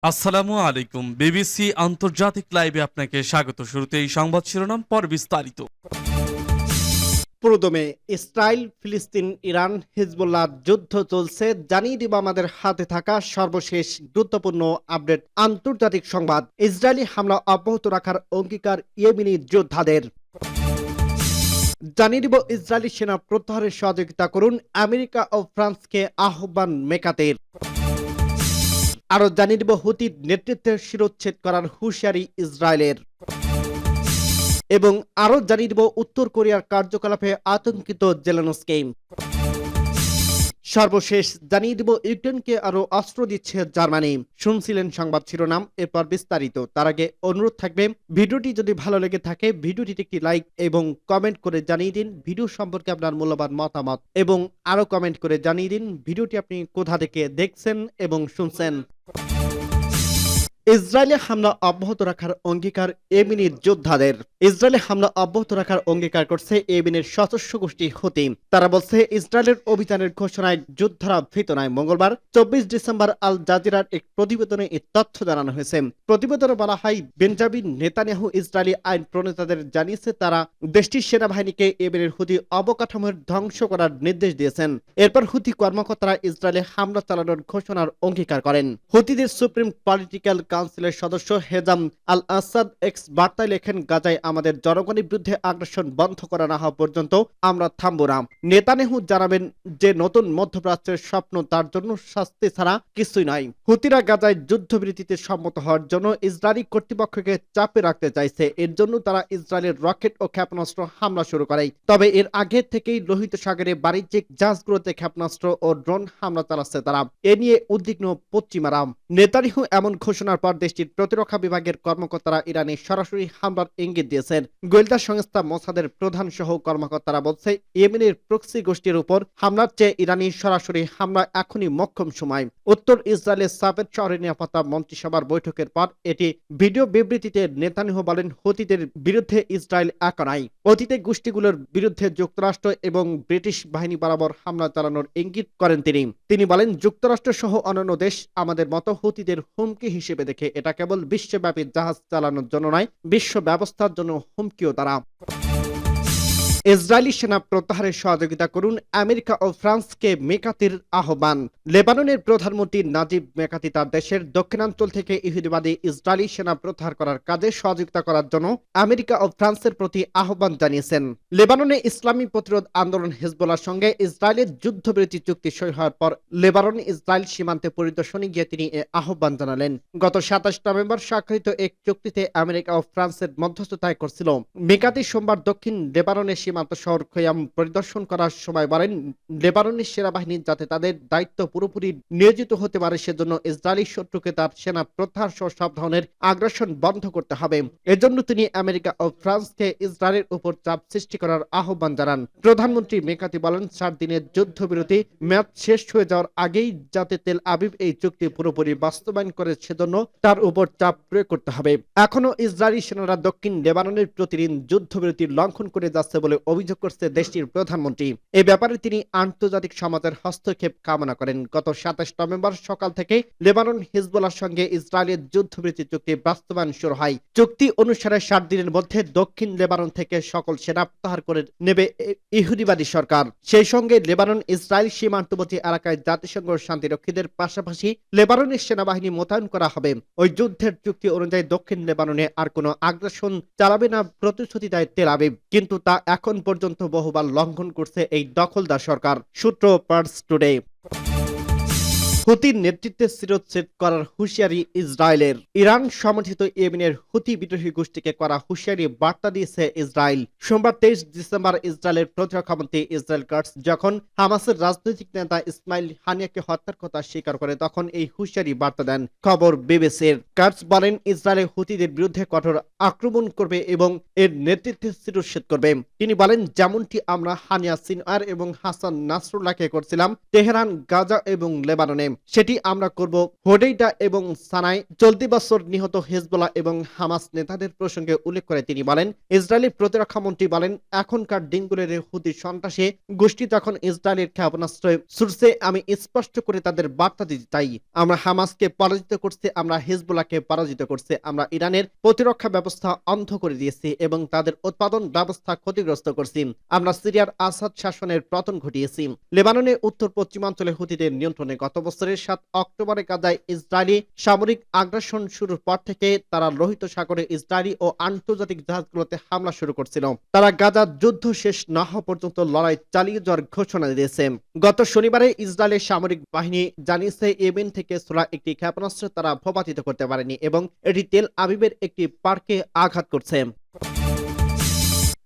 আসসালামু আলাইকুম। বিবিসি আন্তর্জাতিক লাইভে আপনাকে স্বাগত। শুরুতেই সংবাদ শিরোনাম, পর বিস্তারিত। পুরোদমে ইসরায়েল, ফিলিস্তিন, ইরান, হিজবুল্লাহ যুদ্ধ চলছে, জানিয়ে দিব আমাদের হাতে থাকা সর্বশেষ গুরুত্বপূর্ণ আপডেট। আন্তর্জাতিক সংবাদ, ইসরায়েলি হামলা অব্যাহত রাখার অঙ্গীকার ইয়েমেনি যোদ্ধাদের। জানিয়ে দিব ইসরায়েলি সেনা প্রত্যাহারের সহযোগিতা করুন, আমেরিকা ও ফ্রান্সকে আহ্বান মেকাতের। আরো জানিয়ে দিব হুতির নেতৃত্বের শিরোচ্ছেদ করার হুঁশিয়ারি ইসরায়েলের। এবং আরো জানিয়ে দিব উত্তর কোরিয়ার কার্যকলাপে আতঙ্কিত জেলেনস্কি। সর্বশেষ জানিয়ে দিব ইউক্রেনকে আরো অস্ত্র দিচ্ছে জার্মানি। শুনছিলেন সংবাদ শিরোনাম, এরপর বিস্তারিত। তার আগে অনুরোধ থাকবে, ভিডিওটি যদি ভালো লেগে থাকে ভিডিওটিতে একটি লাইক এবং কমেন্ট করে জানিয়ে দিন ভিডিও সম্পর্কে আপনার মূল্যবান মতামত, এবং আরো কমেন্ট করে জানিয়ে দিন ভিডিওটি আপনি কোথা থেকে দেখছেন এবং শুনছেন। ইসরায়েলে হামলা অব্যাহত রাখার অঙ্গীকার ইয়েমেনির যোদ্ধাদের। ইসরায়েলে হামলা অব্যাহত রাখার অঙ্গীকার করছে ইয়েমেনের সশস্ত্র গোষ্ঠী হুতি। তারা বলছে ইসরায়েলের অভিযানের ঘোষণায় যোদ্ধারা ভীত নয়। মঙ্গলবার 24 ডিসেম্বর আল জাজিরার এক প্রতিবেদনে এই তথ্য জানানো হয়েছে। প্রতিবেদনে বলা হয়, বেঞ্জামিন নেতানিয়াহু ইসরায়েলি আইন প্রণেতাদের জানিয়েছে তারা দেশটির সেনাবাহিনীকে ইয়েমেনের হুতি অবকাঠামোর ধ্বংস করার নির্দেশ দিয়েছেন। এরপর হুতি কর্মকর্তারা ইসরায়েলে হামলা চালানোর ঘোষণার অঙ্গীকার করেন। হুতিদের সুপ্রিম পলিটিক্যাল কাউন্সিলের সদস্য হেজাম আল আসাদ এক্স বার্তায় লেখেন, গাজায় আমাদের জনগণের বিরুদ্ধে আগ্রাসন বন্ধ করা না হওয়া পর্যন্ত আমরা থামব না। নেতানিয়াহু জানাবেন যে নতুন মধ্যপ্রাচ্যের স্বপ্ন তার জন্য শাস্তি ছাড়া কিছুই নয়। হুতিরা গাজায় যুদ্ধবিরতিতে সম্মত হওয়ার জন্য ইসরায়েলি কর্তৃপক্ষকে চাপে রাখতে চাইছে। এর জন্য তারা ইসরায়েলের রকেট ও ক্ষেপণাস্ত্র হামলা শুরু করে। তবে এর আগে থেকেই লোহিত সাগরে বাণিজ্যিক জাহাজগুলোতে ক্ষেপণাস্ত্র ও ড্রোন হামলা চালাচ্ছে তারা। এ নিয়ে উদ্বিগ্ন পশ্চিমারা। নেতানিয়াহু এমন ঘোষণার পর দেশটির প্রতিরক্ষা বিভাগের কর্মকর্তারা ইরানে সরাসরি হামলার ইঙ্গিত দিয়েছেন। গোয়েন্দা সংস্থা মোসাদের প্রধান সহ কর্মকর্তারা বলছে, ইয়েমেনের প্রক্সি গোষ্ঠীর উপর হামলার চেয়ে ইরানি সরাসরি হামলা এখনই মক্ষম সময়। উত্তর ইসরায়েলের সাফেদ শহরের নিরাপত্তা মন্ত্রিসভার বৈঠকের পর এটি ভিডিও বিবৃতিতে নেতানিয়াহু বলেন, হুতিদের বিরুদ্ধে ইসরায়েল একা নাই। অতীতে গোষ্ঠীগুলোর বিরুদ্ধে যুক্তরাষ্ট্র এবং ব্রিটিশ বাহিনী বরাবর হামলা চালানোর ইঙ্গিত করেন তিনি বলেন, যুক্তরাষ্ট্র সহ অন্যান্য দেশ আমাদের মতো হুতিদের হুমকি হিসেবে দেখে। এটা কেবল বিশ্বব্যাপী জাহাজ চালানোর জন্য নয়, বিশ্ব ব্যবস্থার জন্য হুমকিও তারা। ইসরায়েলি সেনা প্রত্যাহারের সহযোগিতা করুন, আমেরিকা ও ফ্রান্সকে মেকাতির আহ্বান। লেবাননের প্রধানমন্ত্রী নাজিব মেকাতি তার দেশের দক্ষিণাঞ্চল থেকে ইহুদিবাদী ইসরায়েলি সেনা প্রত্যাহার করার কাজে সহযোগিতা করার জন্য আমেরিকা ও ফ্রান্সের প্রতি আহ্বান জানিয়েছেন। লেবাননে ইসলামী প্রতিরোধ আন্দোলন হিজবুল্লাহর সঙ্গে ইসরায়েলের যুদ্ধবিরতি চুক্তি সই হওয়ার পর লেবানন ইসরায়েল সীমান্তে পরিদর্শনে গিয়ে তিনি এ আহ্বান জানালেন। গত 27 নভেম্বর স্বাক্ষরিত এক চুক্তিতে আমেরিকা ও ফ্রান্সের মধ্যস্থতায় করছিল। মেকাতি সোমবার দক্ষিণ লেবাননের সীমান্ত শহর খৈয়াম পরিদর্শন করার সময় বলেন, লেবাননের সেনাবাহিনী যাতে তাদের দায়িত্ব পুরোপুরি নিয়োজিত হতে পারে সেজন্য ইসরায়েলি শত্রুকে তার সেনা প্রত্যাহার সহ সব ধরনের আগ্রাসন বন্ধ করতে হবে। এজন্য তিনি আমেরিকা ও ফ্রান্সকে ইসরায়েলের উপর চাপ সৃষ্টি করার আহ্বান জানান। প্রধানমন্ত্রী মেকাতি বলেন, 4 দিনের যুদ্ধবিরতি মেয়াদ শেষ হয়ে যাওয়ার আগেই যাতে তেল আবিব এই চুক্তি পুরোপুরি বাস্তবায়ন করে সেজন্য তার উপর চাপ প্রয়োগ করতে হবে। এখনো ইসরায়েলি সেনারা দক্ষিণ লেবাননের প্রতিদিন যুদ্ধবিরতি লঙ্ঘন করে যাচ্ছে বলে অভিযোগ করছে দেশটির প্রধানমন্ত্রী। এ ব্যাপারে তিনি আন্তর্জাতিক সমাজের হস্তক্ষেপ কামনা করেন। গত 27 নভেম্বর সকাল থেকে লেবানন হিজবুল্লাহর সঙ্গে ইসরায়েলের যুদ্ধবিরতি চুক্তি বাস্তবায়ন শুরু হয়। চুক্তি অনুসারে 7 দিনের মধ্যে দক্ষিণ লেবানন থেকে সকল সেনা প্রত্যাহার করে নেবে ইহুদিবাদী সরকার। সেই সঙ্গে লেবানন ইসরায়েল সীমান্তবর্তী এলাকায় জাতিসংঘ শান্তিরক্ষীদের পাশাপাশি লেবাননের সেনাবাহিনী মোতায়েন করা হবে। ওই যুদ্ধের চুক্তি অনুযায়ী দক্ষিণ লেবাননে আর কোনো আগ্রাসন চালাবে না প্রতিশ্রুতি দেয় তেল আবিব, কিন্তু তা এখন পর্যন্ত বহুবার লঙ্ঘন করছে এই দখলদার সরকার। সূত্র পার্স টুডে। হুতির নেতৃত্বে শিরোচ্ছেদ করার হুঁশিয়ারি ইসরায়েলের। ইরান সমর্থিত ইয়েমেনের হুতি বিদ্রোহী গোষ্ঠীকে করা হুঁশিয়ারি বার্তা দিয়েছে ইসরায়েল। সোমবার 23 ডিসেম্বর ইসরায়েলের প্রতিরক্ষামন্ত্রী ইসরায়েল কাটস যখন হামাসের রাজনৈতিক নেতা ইসমাইল হানিয়াকে হত্যার কথা স্বীকার করে তখন এই হুঁশিয়ারি বার্তা দেন। খবর বিবিসির। কাটস বলেন, ইসরায়েলের হুতিদের বিরুদ্ধে কঠোর আক্রমণ করবে এবং এর নেতৃত্বে শিরশ্ছেদ করবে। তিনি বলেন, যেমনটি আমরা হানিয়া সিনওয়ার এবং হাসান নাসরুল্লাহকে করছিলাম তেহরান, গাজা এবং লেবাননে, সেটি আমরা করব হোডেইডা এবং সানায়। চলতি বছর নিহত হিজবুল্লাহ এবং হামাস নেতাদের প্রসঙ্গে উল্লেখ করে তিনি বলেন, ইসরায়েলি প্রতিরক্ষা মন্ত্রী বলেন, এখনকার দিনগুলোর হুতি সন্ত্রাসী গোষ্ঠী যখন ইসরায়েলের ক্ষেপণাস্ত্র ছুড়ছে, আমি স্পষ্ট করে তাদের বার্তা দিতে চাই, আমরা হামাসকে পরাজিত করছি, আমরা হিজবুল্লাহকে পরাজিত করছি, আমরা ইরানের প্রতিরক্ষা ব্যবস্থা অন্ধ করে দিয়েছি এবং তাদের উৎপাদন ব্যবস্থা ক্ষতিগ্রস্ত করছি, আমরা সিরিয়ার আসাদ শাসনের পতন ঘটিয়েছি। লেবাননের উত্তর পশ্চিমাঞ্চলে হুতিদের নিয়ন্ত্রণে গত বছরের 7 অক্টোবরে গাজায় ইসরায়েলি সামরিক আগ্রাসন শুরুর পর থেকে তারা লোহিত সাগরে ইসরায়েলি ও আন্তর্জাতিক জাহাজগুলোতে হামলা শুরু করছিল। তারা গাজার যুদ্ধ শেষ না হওয়া পর্যন্ত লড়াই চালিয়ে যাওয়ার ঘোষণা দিয়েছে। গত শনিবারে ইসরায়েলের সামরিক বাহিনী জানিয়েছে, ইয়েমেন থেকে ছোড়া একটি ক্ষেপণাস্ত্র তারা ভূপাতিত করতে পারেনি এবং এটি তেল আবিবের একটি পার্কে আঘাত করছে।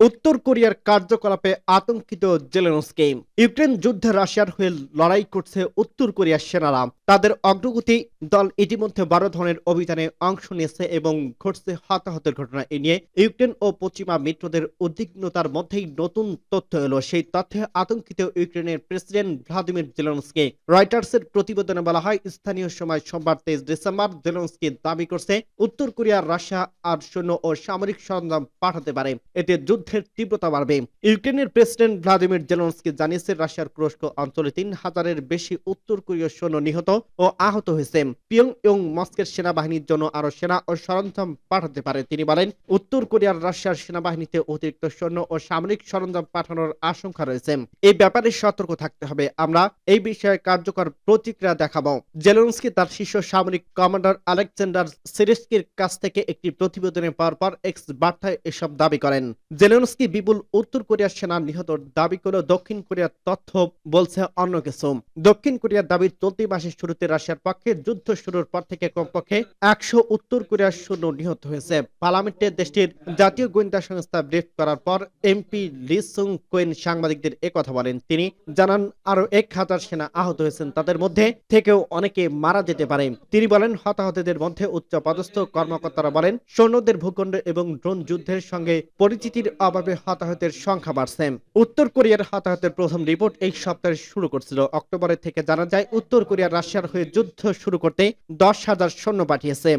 উত্তর কোরিয়ার কার্যকলাপে আতঙ্কিত জেলেনস্কি। ইউক্রেন যুদ্ধে রাশিয়ার হয়ে লড়াই করছে উত্তর কোরিয়ার সেনারা। তাদের অগ্রগতি দল ইতিমধ্যে 12 ধরনের অভিযানে অংশ নিয়েছে এবং ঘটছে হতাহতের ঘটনা। এ নিয়ে ইউক্রেন ও পশ্চিমা মিত্রদের উদ্বিগ্নতার মধ্যেই নতুন তথ্য এলো। সেই তথ্যে আতঙ্কিত ইউক্রেনের প্রেসিডেন্ট ভ্লাদিমির জেলেনস্কি। রয়টার্সের প্রতিবেদনে বলা হয়, স্থানীয় সময় সোমবার 23 ডিসেম্বর জেলেনস্কি দাবি করছে, উত্তর কোরিয়া রাশিয়া আর সৈন্য ও সামরিক সরঞ্জাম পাঠাতে পারে, এতে যুদ্ধের তীব্রতা বাড়বে। ইউক্রেনের প্রেসিডেন্ট ভ্লাদিমির জেলেনস্কি জানিয়েছে, রাশিয়ার তুরস্ক অঞ্চলে 3000-এর বেশি উত্তর কোরীয় সৈন্য নিহত ও আহত হয়েছে। পিয়ংইয়ং মস্কোর সেনাবাহিনীর জন্য আরো সেনা ও সরঞ্জাম পাঠাতে পারে। তিনি বলেন, উত্তর কোরিয়ার রাশিয়ার সেনাবাহিনীতে অতিরিক্ত সৈন্য ও সামরিক সরঞ্জাম পাঠানোর আশঙ্কা রয়েছে। এই ব্যাপারে সতর্ক থাকতে হবে। আমরা এই বিষয়ে কার্যকর প্রতিক্রিয়া দেখাবো। জেলেনস্কি তার শীর্ষ সামরিক কমান্ডার আলেকজান্ডার সিরিস্কির কাছ থেকে একটি প্রতিবেদনে পাওয়ার পর এক্স বার্তায় এসব দাবি করেন। জেলেনস্কি বিপুল উত্তর কোরিয়ার সেনা নিহতর দাবি করলেও দক্ষিণ কোরিয়ার তথ্য বলছে অন্য কিছু। দক্ষিণ কোরিয়ার দাবি, চলতি মাসের শুরুতে রাশিয়ার পক্ষে যুদ্ধ শুরুর পর থেকে কমপক্ষে 100 উত্তর কোরিয়ার সৈন্য নিহত হয়েছে। পার্লামেন্টে দেশটির জাতীয় গোয়েন্দা সংস্থা ব্রিফ করার পর এমপি লি সুং কোয়েন সাংবাদিকদের একথা বলেন। তিনি জানান, আরো 1000 সেনা আহত হয়েছেন, তাদের মধ্যে থেকেও অনেকে মারা যেতে পারে। তিনি বলেন, হতাহতদের মধ্যে উচ্চ পদস্থ কর্মকর্তারা বলেন, সৈন্যদের ভূখণ্ড এবং ড্রোন যুদ্ধের সঙ্গে পরিচিতির অভাবে হতাহতের সংখ্যা বাড়ছে। উত্তর কোরিয়ার হতাহতের প্রথম রিপোর্ট এই সপ্তাহে শুরু করছিল। অক্টোবরের থেকে জানা যায়, উত্তর কোরিয়া রাশিয়ার হয়ে যুদ্ধ শুরু করতে 10,000 সৈন্য পাঠিয়েছে।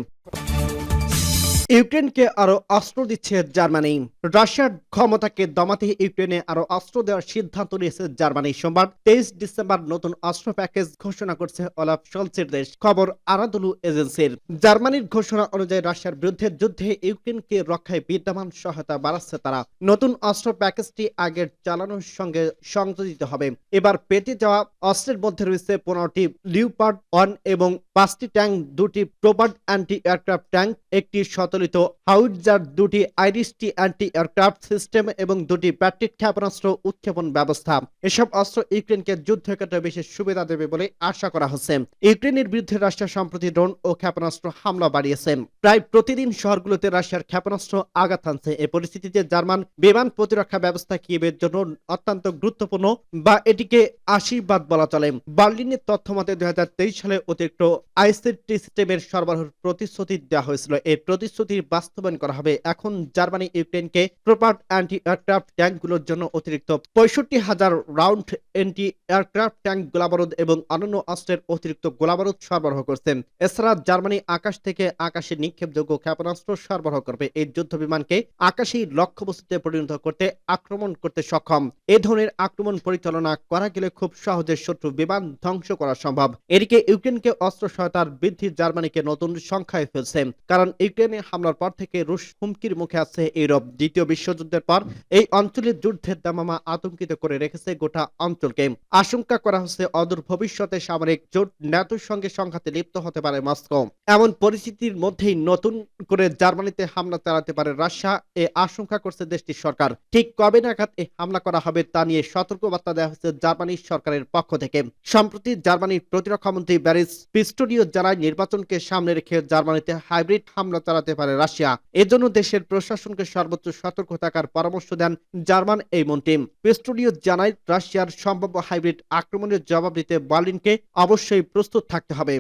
ইউক্রেনকে আরো অস্ত্র দিচ্ছে জার্মানি। রাশিয়ার ক্ষমতাকে দমাতে ইউক্রেনে আরো অস্ত্র দেওয়ার সিদ্ধান্ত নিয়েছে জার্মানি। সোমবার 23 ডিসেম্বর নতুন অস্ত্র প্যাকেজ ঘোষণা করছে অলাফ শলৎসের দেশ, খবর আনাদোলু এজেন্সির। জার্মানির ঘোষণা অনুযায়ী রাশিয়ার বিরুদ্ধে যুদ্ধে ইউক্রেনকে রক্ষায় বিদ্যমান সহায়তা বাড়াচ্ছে তারা। নতুন অস্ত্র প্যাকেজটি আগের চালানোর সঙ্গে সংযোজিত হবে। এবার পেতে যাওয়া অস্ত্রের মধ্যে রয়েছে 15টি লিওপার্ড 1 এবং 5টি ট্যাঙ্ক, 2টি প্রোপার্ড অ্যান্টি এয়ারক্রাফট ট্যাঙ্ক, একটি শতলিত হাউইটজার, 2টি আইরিস-টি অ্যান্টি এয়ারক্রাফট সিস্টেম এবং 2টি ব্যাটরিড ক্ষেপণাস্ত্র উৎক্ষেপণ ব্যবস্থা। এসব অস্ত্র ইউক্রেনকে যুদ্ধক্ষেত্রে বিশেষ সুবিধা দেবে বলে আশা করা হচ্ছে। ইউক্রেনের বিরুদ্ধে রাশিয়া সম্প্রতি ড্রোন ও ক্ষেপণাস্ত্র হামলা বাড়িয়েছে। প্রায় প্রতিদিন শহরগুলোতে রাশিয়ার ক্ষেপণাস্ত্র আঘাত হানছে। এই পরিস্থিতিতে জার্মান বিমান প্রতিরক্ষা ব্যবস্থা কিয়েভের জন্য অত্যন্ত গুরুত্বপূর্ণ, বা এটিকে আশীর্বাদ বলা চলে। বার্লিনের তথ্য মতে 2023 সালে অতিরিক্ত আইসিটি সিস্টেমের সরবরাহের প্রতিশ্রুতি দেওয়া হয়েছিল। এই প্রতিশ্রুতির বাস্তবায়ন করা হবে। এখন জার্মানি ইউক্রেনকে প্রোপার্ড অ্যান্টি এয়ারক্রাফট ট্যাঙ্কগুলোর জন্য অতিরিক্ত 65,000 রাউন্ড অ্যান্টি এয়ারক্রাফট ট্যাঙ্ক, গোলাবারুদ এবং অন্যান্য অস্ত্রের অতিরিক্ত গোলাবারুদ সরবরাহ করছে। এছাড়া জার্মানি আকাশ থেকে আকাশে নিক্ষেপযোগ্য ক্ষেপণাস্ত্র সরবরাহ করবে। এই যুদ্ধ বিমানকে আকাশেই লক্ষ্যবস্তুতে পরিণত করতে আক্রমণ করতে সক্ষম। এ ধরনের আক্রমণ পরিচালনা করা গেলে খুব সহজে শত্রু বিমান ধ্বংস করা সম্ভব। এদিকে ইউক্রেনকে অস্ত্র সহায়তার বৃদ্ধি জার্মানিকে নতুন সংখ্যায় ফেলছে, কারণ ইউক্রেনে হামলার পর থেকে রুশ হুমকির মুখে আছে ইউরোপ। দ্বিতীয় বিশ্বযুদ্ধের পর এই অঞ্চলের যুদ্ধের দামামা আতঙ্কিত করে রেখেছে গোটা অঞ্চলকে। আশঙ্কা করা হচ্ছে অদূর ভবিষ্যতে সামরিক জোট ন্যাটোর সঙ্গে সংঘাতে লিপ্ত হতে পারে মস্কো। এমন পরিস্থিতির মধ্যেই নতুন করে জার্মানিতে হামলা চালাতে পারে রাশিয়া, এ আশঙ্কা করছে দেশটির সরকার। ঠিক কবে নাগাদ এই হামলা করা হবে তা নিয়ে সতর্কবার্তা দেওয়া হচ্ছে জার্মানির সরকারের পক্ষ থেকে। সম্প্রতি জার্মানির প্রতিরক্ষামন্ত্রী ব্যারিস পিস্টোরিও জানায়, নির্বাচনকে সামনে রেখে জার্মানিতে হাইব্রিড হামলা চালাতে পারে রাশিয়া। এজন্য দেশের প্রশাসনকে সর্বোচ্চ সতর্ক থাকার পরামর্শ দেন জার্মান এই মন্ত্রী। পিস্টোরিও জানায়, রাশিয়ার সম্ভাব্য হাইব্রিড আক্রমণের জবাব দিতে বার্লিনকে অবশ্যই প্রস্তুত থাকতে হবে।